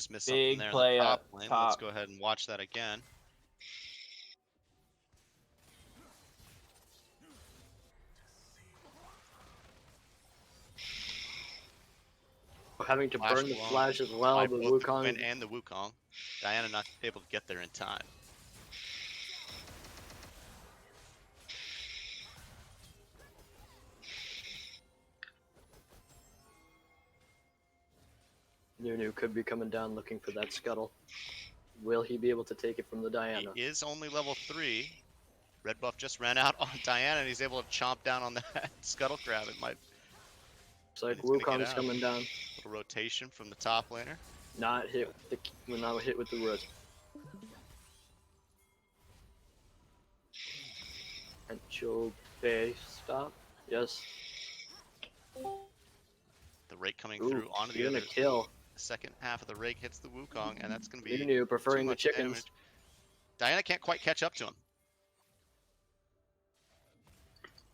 just missed something Big there in play the top up lane. top. Let's go ahead and watch that again. Having to burn the blown flash as well, by but both the Wukong. Quinn and the Wukong. Diana not able to get there in time. Nunu could be coming down looking for that scuttle. Will he be able to take it from the Diana? He is only level 3. Red buff just ran out on Diana, and he's able to chomp down on that scuttle crab. It might. It's like It's gonna get Wukong's out. coming down. Little rotation from the top laner. Not hit with the, not hit with the root. And Joe Bay stop. Yes. The rake coming Ooh, through onto the even other. a kill. Second half of the rake hits the Wukong, and that's going to be Nunu preferring too the much chickens. damage. Diana can't quite catch up to him.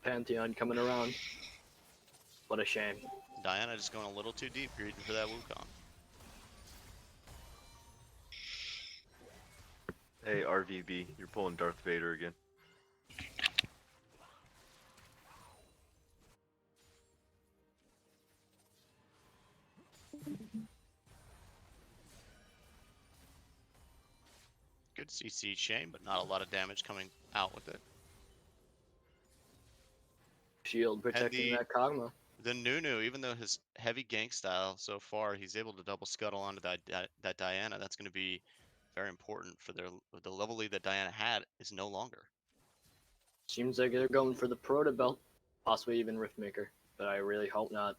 Pantheon coming around. What a shame. Diana just going a little too deep, greeting for that Wukong. Hey, RVB, you're pulling Darth Vader again. Good CC Shame, but not a lot of damage coming out with it. Shield protecting that Kog'Maw. The Nunu, even though his heavy gank style so far, he's able to double scuttle onto that Diana. That's going to be very important for the level lead that Diana had is no longer. Seems like they're going for the Proto Belt, possibly even Riftmaker, but I really hope not.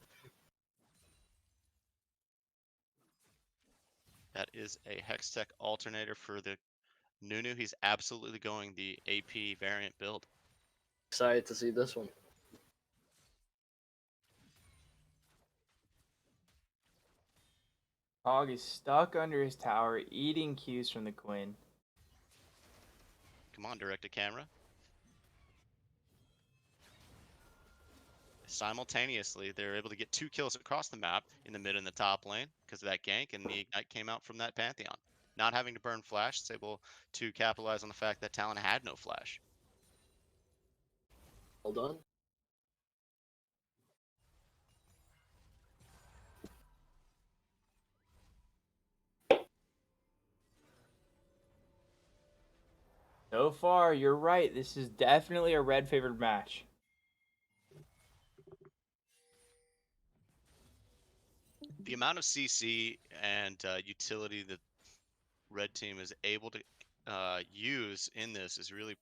That is a Hextech alternator for the Nunu. He's absolutely going the AP variant build. Excited to see this one. Hog is stuck under his tower, eating Qs from the Quinn. Come on, direct to camera. Simultaneously, they're able to get 2 kills across the map in the mid and the top lane because of that gank, and the ignite came out from that Pantheon. Not having to burn flash, it's able to capitalize on the fact that Talon had no flash. Hold on. So far, you're right. This is definitely a red favored match. The amount of CC and utility that red team is able to use in this is really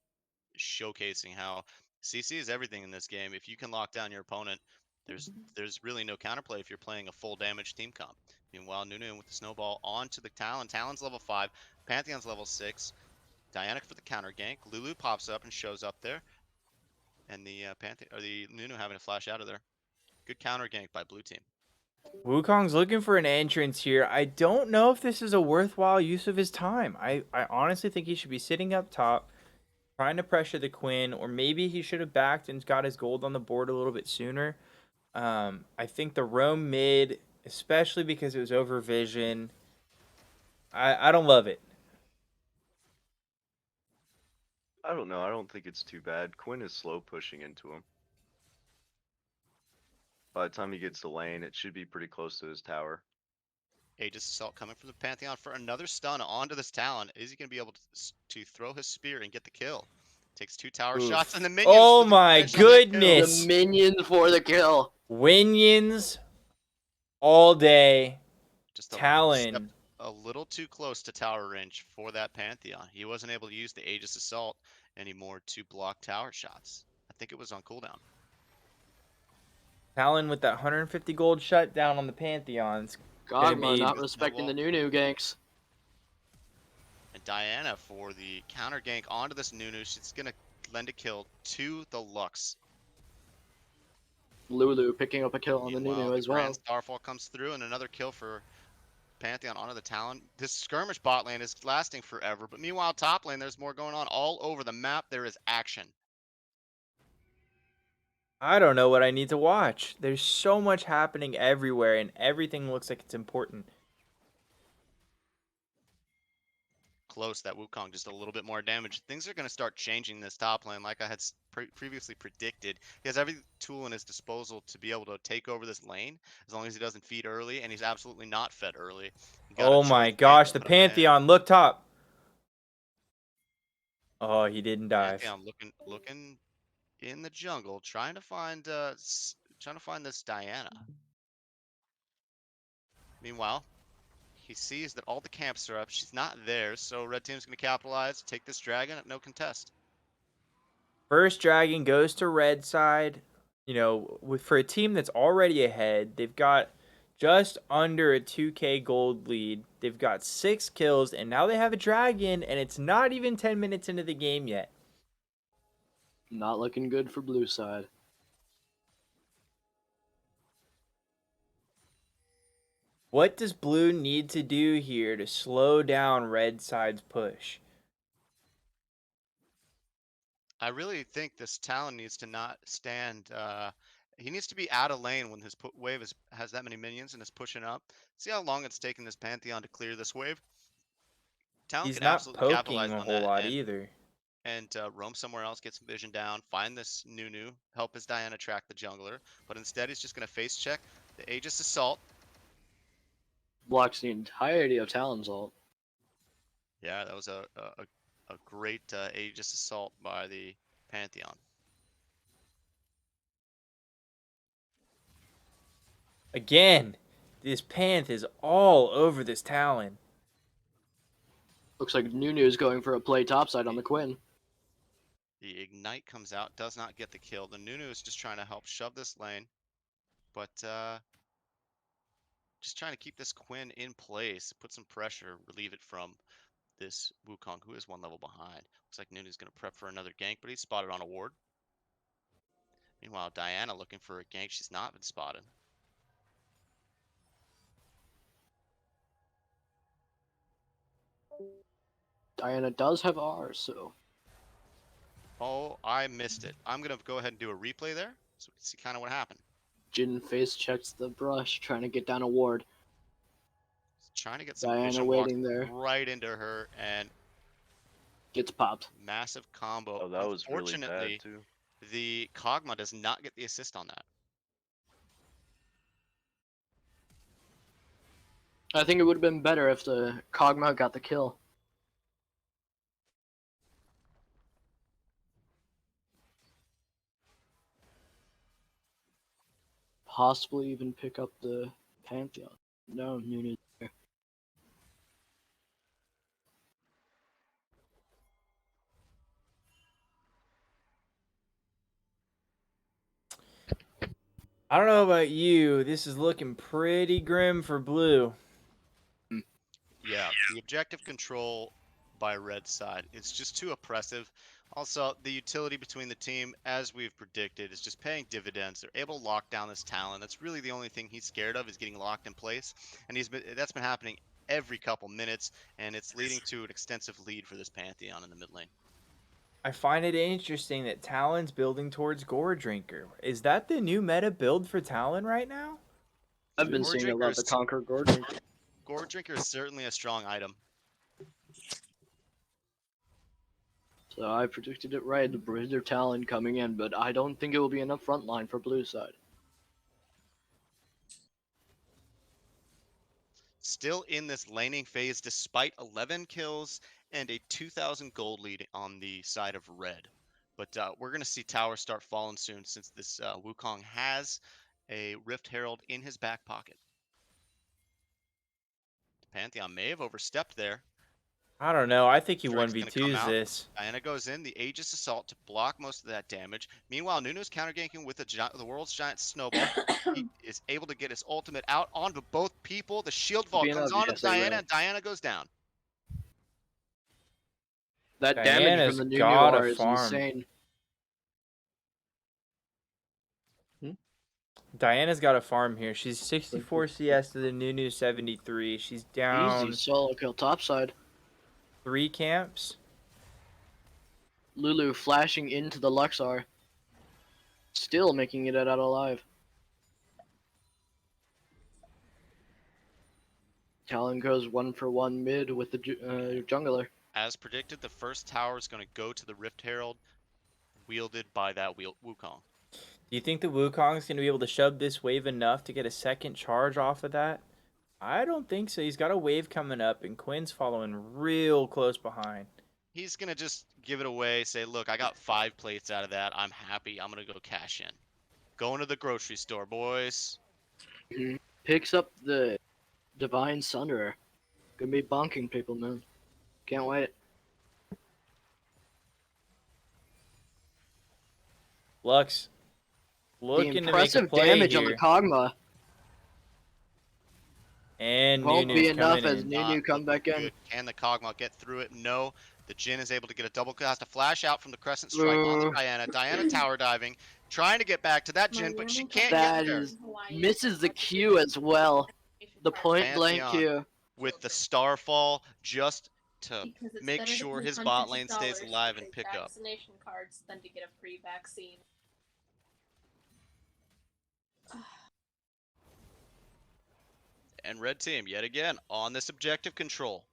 showcasing how CC is everything in this game. If you can lock down your opponent, there's really no counterplay if you're playing a full damage team comp. Meanwhile, Nunu with the snowball onto the Talon. Talon's level 5, Pantheon's level 6. Diana for the counter gank. Lulu pops up and shows up there, and the the Nunu having to flash out of there. Good counter gank by blue team. Wukong's looking for an entrance here. I don't know if this is a worthwhile use of his time. I honestly think he should be sitting up top, trying to pressure the Quinn, or maybe he should have backed and got his gold on the board a little bit sooner. I think the roam mid, especially because it was over vision, I don't love it. I don't know. I don't think it's too bad. Quinn is slow pushing into him. By the time he gets to lane, it should be pretty close to his tower. Aegis Assault coming from the Pantheon for another stun onto this Talon. Is he going to be able to throw his spear and get the kill? Takes 2 tower shots, and the minions. Oh for the my finish on the kill. goodness. The minions for the kill. Winions all day. Just Talon. a little too close to tower range for that Pantheon. He wasn't able to use the Aegis Assault anymore to block tower shots. I think it was on cooldown. Talon with that 150 gold shutdown on the Pantheons. Kog'Maw not respecting the Nunu ganks. And Diana for the counter gank onto this Nunu. She's going to lend a kill to the Lux. Lulu picking up a kill on the Nunu as well. Grand Starfall comes through, and another kill for Pantheon onto the Talon. This skirmish bot lane is lasting forever, but meanwhile, top lane, there's more going on all over the map. There is action. I don't know what I need to watch. There's so much happening everywhere, and everything looks like it's important. close that Wukong just a little bit more damage, things are going to start changing this top lane. Like I had previously predicted, he has every tool in his disposal to be able to take over this lane as long as he doesn't feed early, and he's absolutely not fed early. You got a Oh my choice gosh, the Pantheon, man. Pantheon, look top. Oh, he didn't dive. Pantheon looking in the jungle, trying to find this Diana. Meanwhile, he sees that all the camps are up. She's not there, so red team's going to capitalize, take this dragon at no contest. First dragon goes to red side. You know, for a team that's already ahead, they've got just under a 2k gold lead. They've got 6 kills, and now they have a dragon, and it's not even 10 minutes into the game yet. Not looking good for blue side. What does blue need to do here to slow down red side's push? I really think this Talon needs to not stand. He needs to be out of lane when his wave has that many minions and is pushing up. See how long it's taken this Pantheon to clear this wave? Talon He's can not absolutely poking capitalize a on whole that lot either. and roam somewhere else, get some vision down, find this Nunu, help his Diana track the jungler. But instead, he's just going to face check the Aegis Assault. Blocks the entirety of Talon's ult. Yeah, that was a great Aegis Assault by the Pantheon. Again, this Panth is all over this Talon. Looks like Nunu's going for a play topside on the Quinn. The Ignite comes out, does not get the kill. The Nunu is just trying to help shove this lane, but just trying to keep this Quinn in place, put some pressure, relieve it from this Wukong, who is 1 level behind. Looks like Nunu's going to prep for another gank, but he's spotted on a ward. Meanwhile, Diana looking for a gank. She's not been spotted. Diana does have R, so Oh, I missed it. I'm going to go ahead and do a replay there so we can see kind of what happened. Jin face checks the brush, trying to get down a ward. He's trying to get some Diana vision waiting walks there. right into her, and Gets popped. massive combo. Oh, that was really Unfortunately, bad too. the Kog'Maw does not get the assist on that. I think it would have been better if the Kog'Maw got the kill. Possibly even pick up the Pantheon. No, Nunu's there. I don't know about you. This is looking pretty grim for blue. Yeah, the objective control by red side, it's just too oppressive. Also, the utility between the team, as we've predicted, is just paying dividends. They're able to lock down this Talon. That's really the only thing he's scared of, is getting locked in place. And that's been happening every couple minutes, and it's leading to an extensive lead for this Pantheon in the mid lane. I find it interesting that Talon's building towards Gore Drinker. Is that the new meta build for Talon right now? I've been Gore seeing a lot of the Drinkers- Conquer Gordon. Gore Drinker is certainly a strong item. So I predicted it right, the Bruiser Talon coming in, but I don't think it will be enough front line for blue side. Still in this laning phase despite 11 kills and a 2,000 gold lead on the side of red. But we're going to see towers start falling soon, since this Wukong has a Rift Herald in his back pocket. Pantheon may have overstepped there. I don't know. I think he Drake's gonna come 1v2s out. this. Diana goes in, the Aegis Assault to block most of that damage. Meanwhile, Nunu's counter-ganking with the world's giant snowball. He is able to get his ultimate out onto both people. The shield vault Being comes obvious, onto they Diana, will. and Diana goes down. That damage Diana's from the Nunu gotta R is farm. insane. Diana's got a farm here. She's 64 CS to the Nunu 73. She's down Easy solo kill topside. 3 camps. Lulu flashing into the Luxar. Still making it out alive. Talon goes 1-for-1 mid with the jungler. as predicted, the first tower is going to go to the Rift Herald, wielded by that Wukong. Do you think the Wukong's going to be able to shove this wave enough to get a second charge off of that? I don't think so. He's got a wave coming up, and Quinn's following real close behind. He's going to just give it away, say, look, I got 5 plates out of that. I'm happy. I'm going to go cash in. Going to the grocery store, boys. Picks up the Divine Sunderer. Gonna be bonking people, man. Can't wait. Lux The looking to make a impressive play damage here. on the Kog'Maw And won't be Nunu's enough coming as in. Nunu come back in. Good. Can the Kog'Maw get through it? No. The Jhin is able to get a double cast, a flash out from the Crescent Strike on the Diana. Diana tower diving, trying to get back to that Jhin, but she can't That get there. is misses the Q as well. The point blank Pantheon. Q. With the Starfall, just to make sure his bot lane stays alive and pick up. Vaccination cards than to get a free vaccine. And red team, yet again, on this objective control.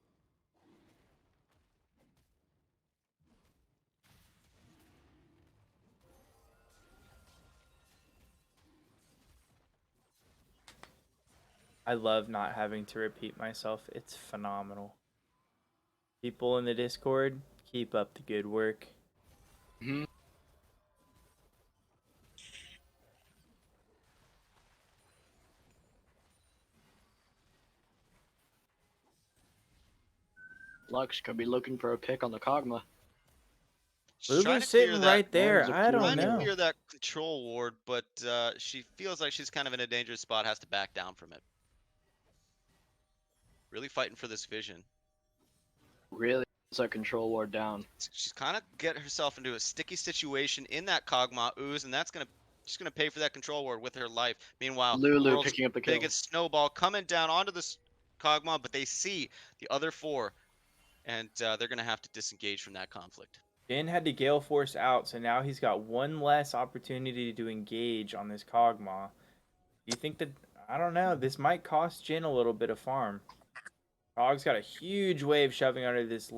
I love not having to repeat myself. It's phenomenal. People in the Discord, keep up the good work. Lux could be looking for a pick on the Kog'Maw. She's trying Lulu's to clear sitting that- right there. Lulu's I don't trying to know. clear that control ward, but she feels like she's kind of in a dangerous spot, has to back down from it. Really fighting for this vision. Really puts that control ward down. She's kind of get herself into a sticky situation in that Kog'Maw ooze, and that's she's gonna pay for that control ward with her life. Meanwhile, Lulu world's picking up the kill. biggest snowball coming down onto this Kog'Maw, but they see the other 4, and they're gonna have to disengage from that conflict. Jhin had to Gale Force out, so now he's got one less opportunity to engage on this Kog'Maw. You think that, I don't know, this might cost Jhin a little bit of farm. Kog's got a huge wave shoving under this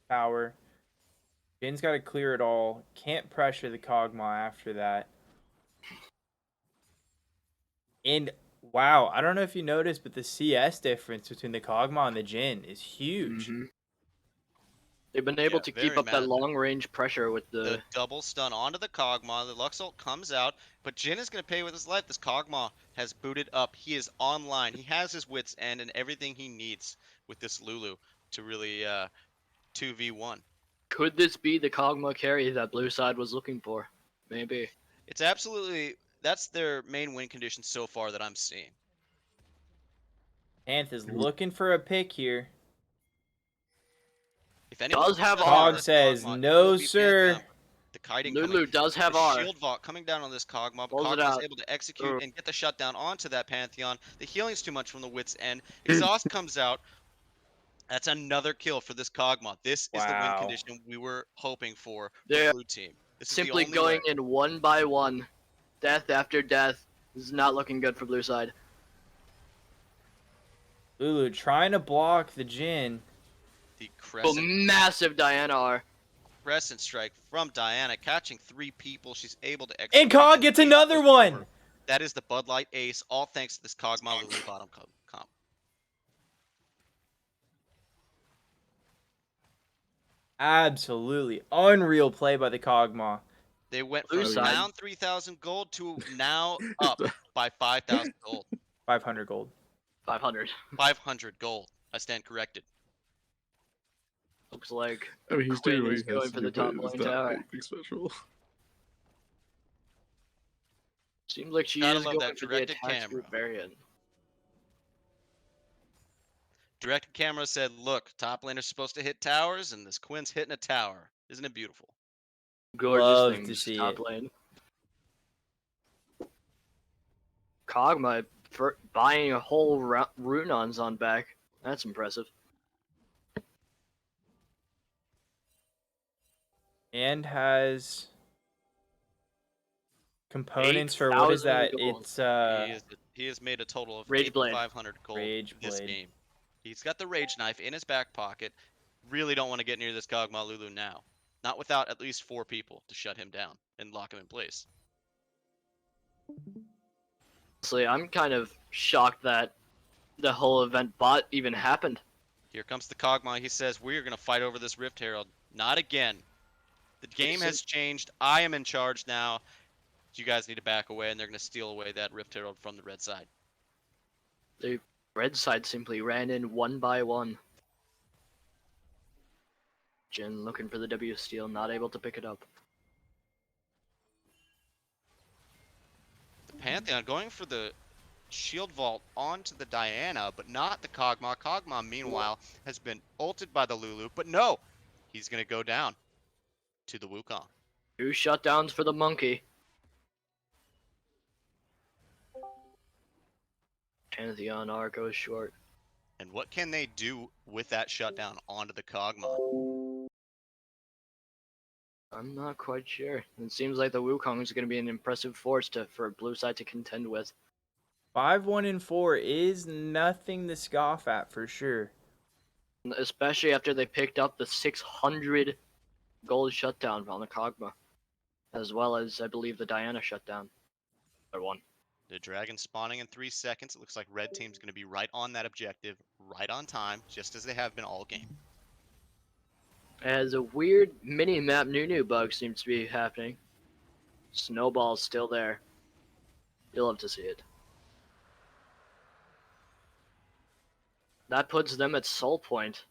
tower. Jin's got to clear it all. Can't pressure the Kog'Maw after that. And wow, I don't know if you noticed, but the CS difference between the Kog'Maw and the Jhin is huge. They've been able to keep very up that massive. long range pressure with The the. double stun onto the Kog'Maw. The Lux ult comes out, but Jhin is going to pay with his life. This Kog'Maw has booted up. He is online. He has his wits end and everything he needs with this Lulu to really 2v1. Could this be the Kog'Maw carry that blue side was looking for? Maybe. It's absolutely, that's their main win condition so far that I'm seeing. Panth is looking for a pick here. If anyone Does have does R. Cog says, Kog'Maw, it no, will be sir. Pantheon. The kiting Lulu coming. does have The R. shield vault coming down on this Kog'Maw, but Pulls it Kog'Maw is out. able to execute and get the shutdown onto that Pantheon. The healing's too much from the wits end. Exhaust comes out. That's another kill for this Kog'Maw. This is the win Wow. condition we were hoping for They're the blue team. This is the Simply only going way. in one by one. Death after death. This is not looking good for blue side. Lulu trying to block the Jhin. The Oh, crescent, massive Diana R. crescent strike from Diana, catching 3 people. She's able to execute. And Cog gets another one. That is the Bud Light ace, all thanks to this Kog'Maw Lulu bottom comp. Absolutely unreal play by the Kog'Maw. They went Blue from side. down 3,000 gold to now up by 5,000 gold. 500 gold. 500. 500 gold. I stand corrected. Looks like I mean, he's Quinn doing what is he has going to for do, the top but it's lane not tower. anything special. seems like she Gotta is love going that for the directed attack group camera. variant. Directed camera said, look, top laner's supposed to hit towers, and this Quinn's hitting a tower. Isn't it beautiful? Gorgeous Love to things, see top it. lane. Kog'Maw buying a whole Runons on back. That's impressive. And has components for what is 8,000 that? gold. It's He has made a total of Rage Blade. 8,500 gold Rage this Blade. game. He's got the Rage Knife in his back pocket. really don't want to get near this Kog'Maw Lulu now. Not without at least 4 people to shut him down and lock him in place. Honestly, I'm kind of shocked that the whole event bot even happened. Here comes the Kog'Maw. He says, we're going to fight over this Rift Herald. Not again. The game has changed. I am in charge now. You guys need to back away, and they're going to steal away that Rift Herald from the red side. The red side simply ran in one by one. Jin looking for the W steal, not able to pick it up. The Pantheon going for the shield vault onto the Diana, but not the Kog'Maw. Kog'Maw, meanwhile, has been ulted by the Lulu, but no! He's going to go down to the Wukong. 2 shutdowns for the monkey. Pantheon R goes short. And what can they do with that shutdown onto the Kog'Maw? I'm not quite sure. It seems like the Wukong is going to be an impressive force for blue side to contend with. 5-1-4 is nothing to scoff at for sure. Especially after they picked up the 600 gold shutdown on the Kog'Maw. As well as, I believe, the Diana shutdown. Or one. The dragon spawning in 3 seconds. It looks like red team's going to be right on that objective, right on time, just as they have been all game. As a weird mini-map new bug seems to be happening. Snowball's still there. You'll love to see it. That puts them at soul point.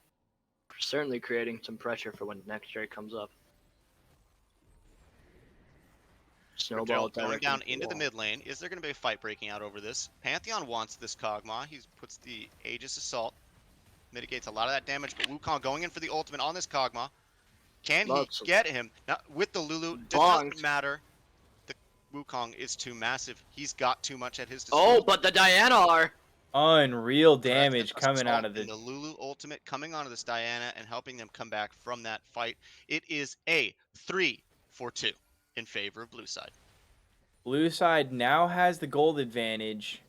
Certainly creating some pressure for when next year comes up. Snowball going down into the wall. mid lane. Is there going to be a fight breaking out over this? Pantheon wants this Kog'Maw. He puts the Aegis Assault. Mitigates a lot of that damage, but Wukong going in for the ultimate on this Kog'Maw. Can he get him? Now, with the Lulu, it doesn't matter. The Wukong is too massive. He's got too much at his disposal. Oh, but the Diana are... Unreal damage coming out of the Lulu ultimate coming onto this Diana and helping them come back from that fight. It is a 3-for-2 in favor of blue side. Blue side now has the gold advantage.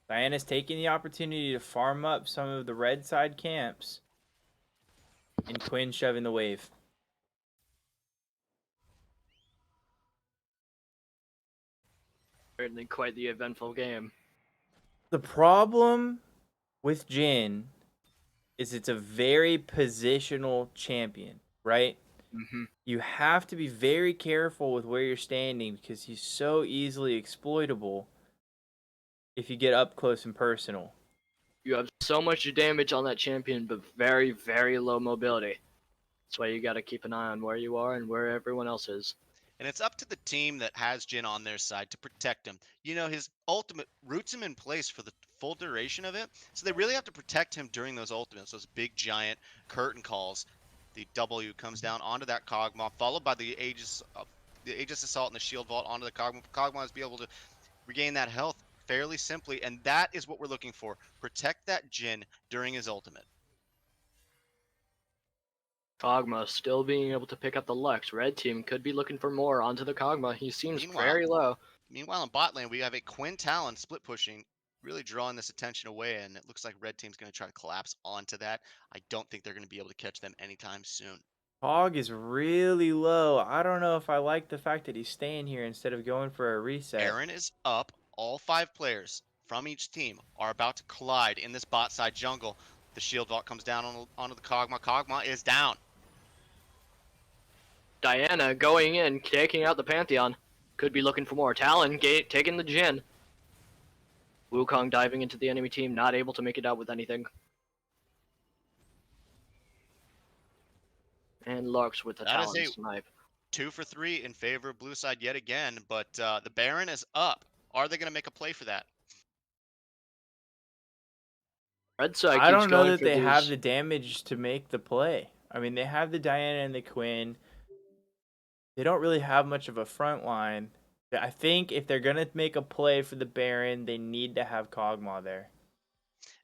Diana's taking the opportunity to farm up some of the red side camps. And Quinn shoving the wave. Certainly quite the eventful game. The problem with Jin is it's a very positional champion, right? Mm-hmm. You have to be very careful with where you're standing because he's so easily exploitable if you get up close and personal. You have so much damage on that champion, but very, very low mobility. That's why you got to keep an eye on where you are and where everyone else is. And it's up to the team that has Jin on their side to protect him. You know, his ultimate roots him in place for the full duration of it. So they really have to protect him during those ultimates, those big giant curtain calls. The W comes down onto that Kog'Maw, followed by the Aegis Assault and the Shield Vault onto the Kog'Maw. Kog'Maw is be able to regain that health fairly simply, and that is what we're looking for. Protect that Jin during his ultimate. Kog'Maw still being able to pick up the Lux. Red team could be looking for more onto the Kog'Maw. He seems very low. Meanwhile, in bot lane, we have a Quinn Talon split pushing, really drawing this attention away, and it looks like red team's going to try to collapse onto that. I don't think they're going to be able to catch them anytime soon. Hog is really low. I don't know if I like the fact that he's staying here instead of going for a reset. Aaron is up. All 5 players from each team are about to collide in this bot side jungle. The shield vault comes down onto the Kog'Maw. Kog'Maw is down. Diana going in, taking out the Pantheon. Could be looking for more. Talon taking the Jin. Wukong diving into the enemy team, not able to make it out with anything. And Lux with the Talon snipe. 2 for 3 in favor of blue side yet again, but the Baron is up. Are they going to make a play for that? Red side I don't know that they have the damage to make the play. I mean, they have the Diana and the Quinn. They don't really have much of a front line. I think if they're going to make a play for the Baron, they need to have Kog'Maw there.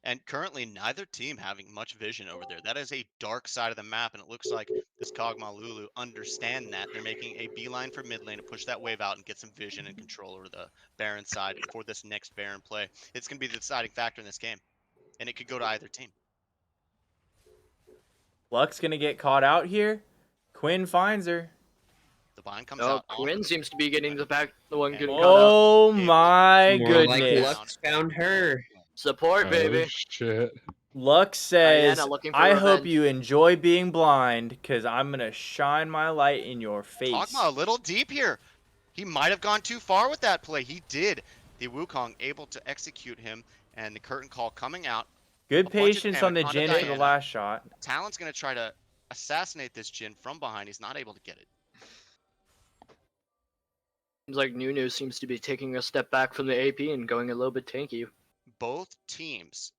And currently, neither team having much vision over there. That is a dark side of the map, and it looks like this Kog'Maw Lulu understand that. They're making a beeline for mid lane to push that wave out and get some vision and control over the Baron side for this next Baron play. It's going to be the deciding factor in this game, and it could go to either team. Luck's gonna get caught out here. Quinn finds her. The bind comes Oh, out. onto Quinn the- seems to be getting the one And- getting caught out. Oh Able to my More like goodness. Lux found her. Support, baby. Shit. Luck says, Diana looking for I hope revenge. you enjoy being blind, because I'm going to shine my light in your face. KogMy a little deep here. He might have gone too far with that play. He did. The Wukong able to execute him, and the curtain call coming out. Good a bunch of patience on the damage onto Jin for the Diana. last shot. Talon's going to try to assassinate this Jin from behind. He's not able to get it. Seems like Nunu seems to be taking a step back from the AP and going a little bit tanky. Both teams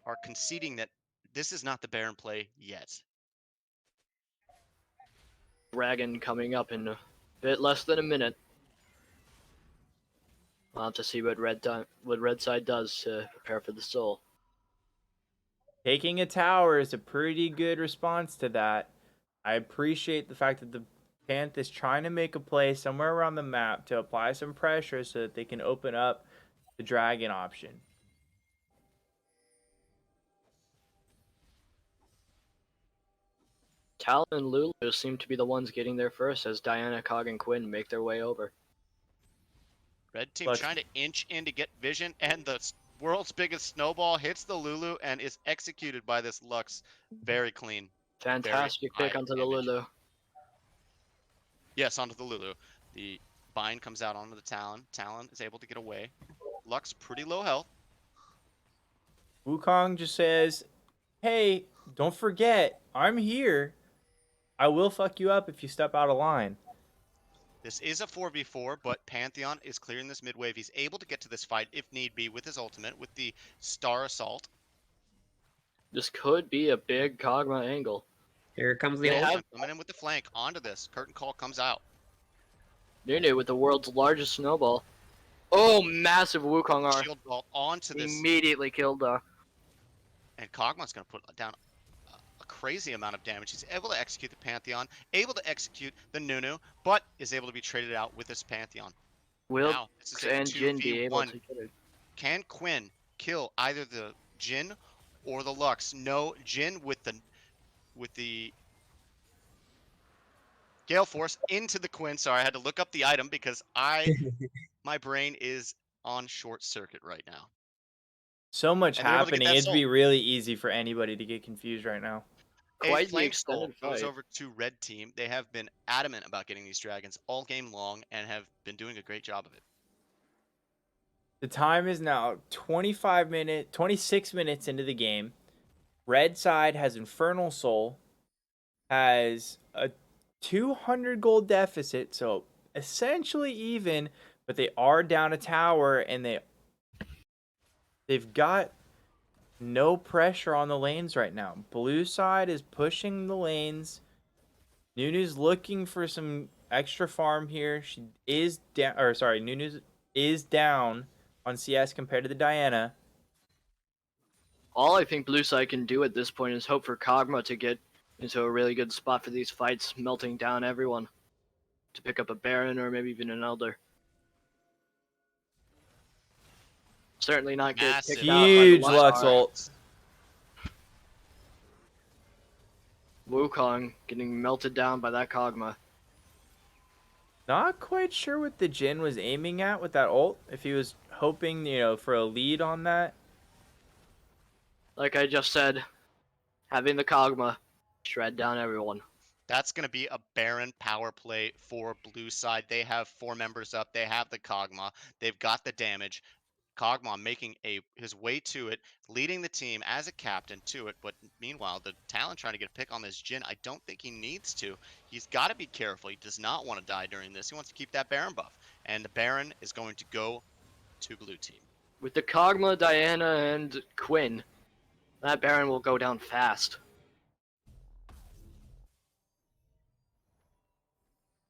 are conceding that this is not the Baron play yet. Dragon coming up in a bit less than a minute. We'll have to see what red side does to prepare for the soul. Taking a tower is a pretty good response to that. I appreciate the fact that the Panth is trying to make a play somewhere around the map to apply some pressure so that they can open up the dragon option. Talon and Lulu seem to be the ones getting there first as Diana, Cog, and Quinn make their way over. Red team Look. trying to inch in to get vision, and the world's biggest snowball hits the Lulu and is executed by this Lux. Very clean. Fantastic high pick onto the damage. Lulu. Yes, onto the Lulu. The bind comes out onto the Talon. Talon is able to get away. Lux pretty low health. Wukong just says, hey, don't forget, I'm here. I will fuck you up if you step out of line. This is a 4v4, but Pantheon is clearing this mid wave. He's able to get to this fight if need be with his ultimate, with the Star Assault. This could be a big KogMy angle. Here comes the They ult. have- Coming in with the flank onto this. Curtain call comes out. Nunu with the world's largest snowball. Oh, massive Wukong R. Shield ball onto this. Immediately killed And KogMy's going to put down a crazy amount of damage. He's able to execute the Pantheon, able to execute the Nunu, but is able to be traded out with this Pantheon. Will Now, this is a and Jin be able 2v1. to get it? Can Quinn kill either the Jin or the Lux? No, Jin with the Gale Force into the Quinn. Sorry, I had to look up the item because my brain is on short circuit right now. So much And they're able to get happening. that It'd be soul. really easy for anybody to get confused right now. Quite A the flame soul extended goes fight. over to red team. They have been adamant about getting these dragons all game long and have been doing a great job of it. The time is now 26 minutes into the game. Red side has Infernal Soul, has a 200 gold deficit, so essentially even, but they are down a tower and they've got no pressure on the lanes right now. Blue side is pushing the lanes. Nunu's looking for some extra farm here. She is down, or sorry, Nunu's is down on CS compared to the Diana. All I think Blue Side can do at this point is hope for KogMy to get into a really good spot for these fights, melting down everyone. To pick up a Baron or maybe even an Elder. Certainly not get Massive. picked out by the Huge Lux Lux R. ult. Wukong getting melted down by that KogMy. Not quite sure what the Jin was aiming at with that ult. If he was hoping, for a lead on that. Like I just said, having the KogMy shred down everyone. That's going to be a Baron power play for blue side. They have 4 members up. They have the KogMy. They've got the damage. KogMy making his way to it, leading the team as a captain to it. But meanwhile, the Talon trying to get a pick on this Jin. I don't think he needs to. He's got to be careful. He does not want to die during this. He wants to keep that Baron buff. And the Baron is going to go to blue team. With the KogMy, Diana, and Quinn, that Baron will go down fast.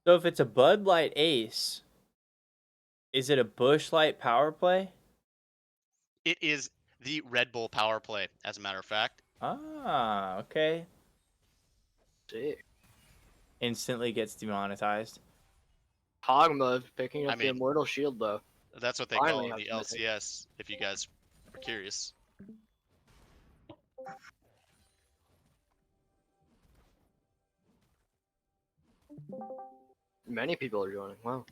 So if it's a Bud Light ace, is it a Bush Light power play? It is the Red Bull power play, as a matter of fact. Ah, okay. Sick. Instantly gets demonetized. KogMy picking up I the mean- Immortal Shield though. That's what they Finally call it, the have to make LCS, if you guys are curious. Many people are joining. Wow.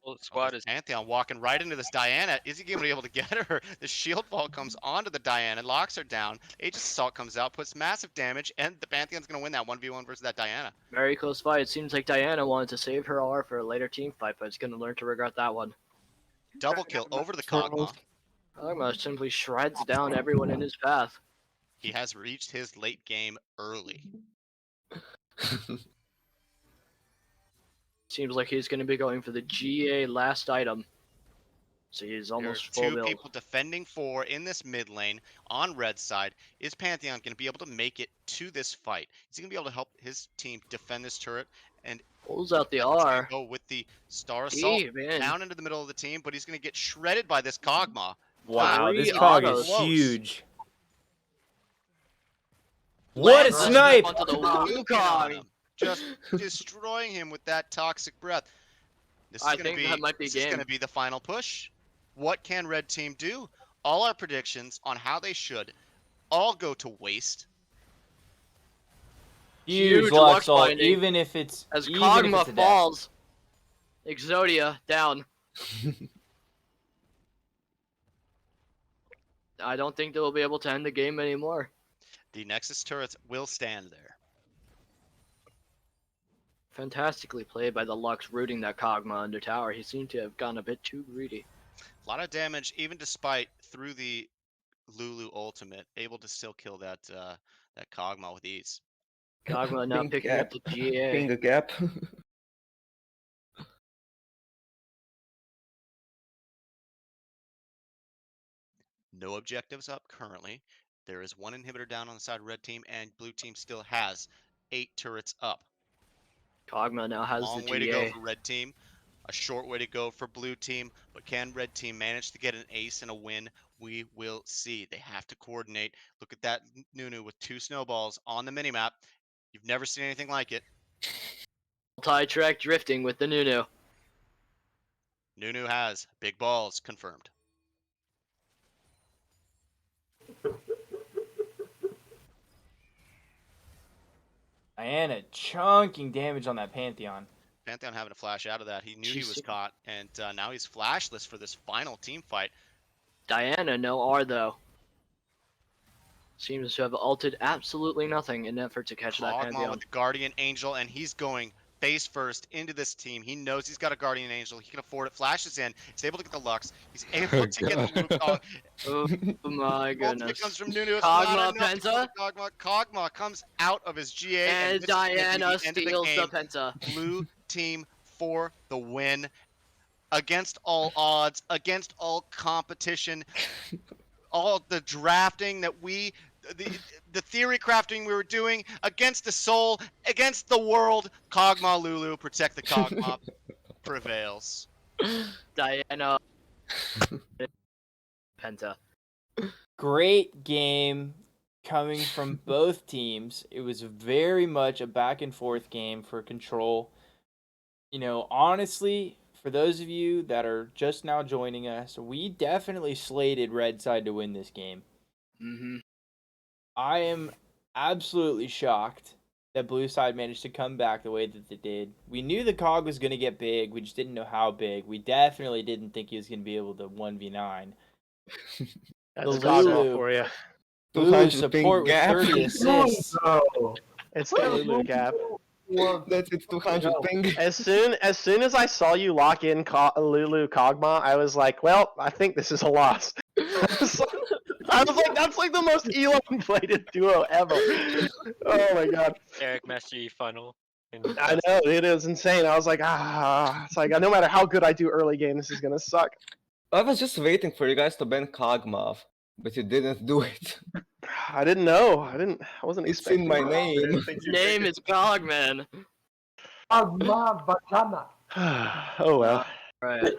Whole squad is Pantheon walking right into this Diana. Is he going to be able to get her? The shield ball comes onto the Diana, locks her down. Aegis Assault comes out, puts massive damage, and the Pantheon's going to win that 1v1 versus that Diana. Very close fight. It seems like Diana wanted to save her R for a later team fight, but is going to learn to regret that one. Double kill over the Kog'Maw. Kog'Maw simply shreds down everyone in his path. He has reached his late game early. Seems like he's going to be going for the GA last item. So he's almost There are full two build. people defending 4 in this mid lane on red side. Is Pantheon going to be able to make it to this fight? Is he going to be able to help his team defend this turret? And Pulls out the he's gonna R. go with the Star Assault Man. down into the middle of the team, but he's going to get shredded by this Kog'Maw. Wow, this Three Cog autos. is huge. What What a snipe! Onto the Looking on Wukong. him, just destroying him with that toxic breath. This is I going to think be that might be this is game. going to be the final push. What can red team do? All our predictions on how they should all go to waste. Huge Huge Lux Lux ult, binding. even if it's As even if Kog'Maw it's a death. falls, Exodia down. I don't think they'll be able to end the game anymore. The Nexus turrets will stand there. Fantastically played by the Lux rooting that Kog'Maw under tower. He seemed to have gone a bit too greedy. A lot of damage, even despite through the Lulu ultimate, able to still kill that that Kog'Maw with ease. Kog'Maw now Pink picking gap. up the GA. Finger gap. No objectives up currently. There is 1 inhibitor down on the side of red team, and blue team still has 8 turrets up. Kog'Maw now has Long the way to go GA. for red team. A short way to go for blue team. But can red team manage to get an ace and a win? We will see. They have to coordinate. Look at that Nunu with 2 snowballs on the minimap. You've never seen anything like it. Multi-track drifting with the Nunu. Nunu has big balls confirmed. Diana chunking damage on that Pantheon. Pantheon having to flash out of that. He knew he was Jeez. caught, and now he's flashless for this final team fight. Diana, no R though. Seems to have ulted absolutely nothing in an effort to catch that Kog'Maw Pantheon. with the Guardian Angel, and he's going face first into this team. He knows he's got a Guardian Angel. He can afford it. Flashes in. He's able to get the Lux. He's able to get the Wukong. Oh my Ultimate goodness. comes from Nunu. It's Kog'Maw not enough to kill Penta? the Kog'Maw. Kog'Maw comes out of his GA. And this is gonna be the Diana end of steals the game. Penta. Blue team for the win. Against all odds, against all competition, all the drafting that the theory crafting we were doing, against the soul, against the world, Kog'Maw Lulu, protect the Kog'Maw, prevails. Diana. Penta. Great game coming from both teams. It was very much a back and forth game for control. You know, honestly, for those of you that are just now joining us, we definitely slated red side to win this game. Mm-hmm. I am absolutely shocked that blue side managed to come back the way that they did. We knew the Cog was going to get big. We just didn't know how big. We definitely didn't think he was going to be able to 1v9. That's The Kog'Maw Lulu. for you. Blue 200 support with ping gap. 30 assists. It's the Lulu gap. That's it, 200 ping. As soon as I saw you lock in Lulu Kog'Maw, I was like, well, I think this is a loss. I was like, that's like the most elongated duo ever. Oh my god. Eric Mastery final. I know, it is insane. I was like, it's like no matter how good I do early game, this is gonna suck. I was just waiting for you guys to ban Kog'Maw, but you didn't do it. I didn't know. I wasn't It's expecting in my it. name. His name is Cogman. KogMyVaJanna. Oh well. Right.